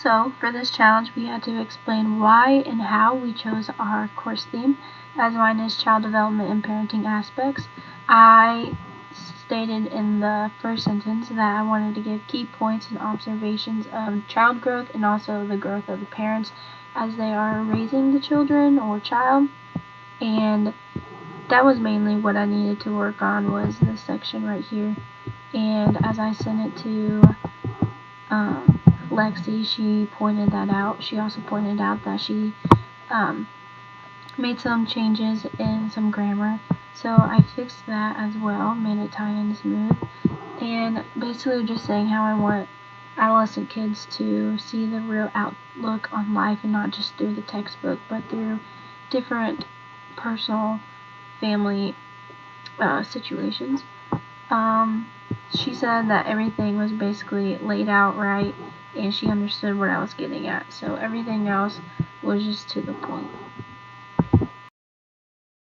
So for this challenge, we had to explain why and how we chose our course theme. As mine is child development and parenting aspects, I stated in the first sentence that I wanted to give key points and observations of child growth and also the growth of the parents as they are raising the children or child. And that was mainly what I needed to work on, was this section right here. And as I sent it to Lexi, she pointed that out. She also pointed out that she made some changes in some grammar, so I fixed that as well, made it tie in smooth, and basically just saying how I want adolescent kids to see the real outlook on life, and not just through the textbook, but through different personal family situations. She said that everything was basically laid out right, and she understood what I was getting at, so everything else was just to the point.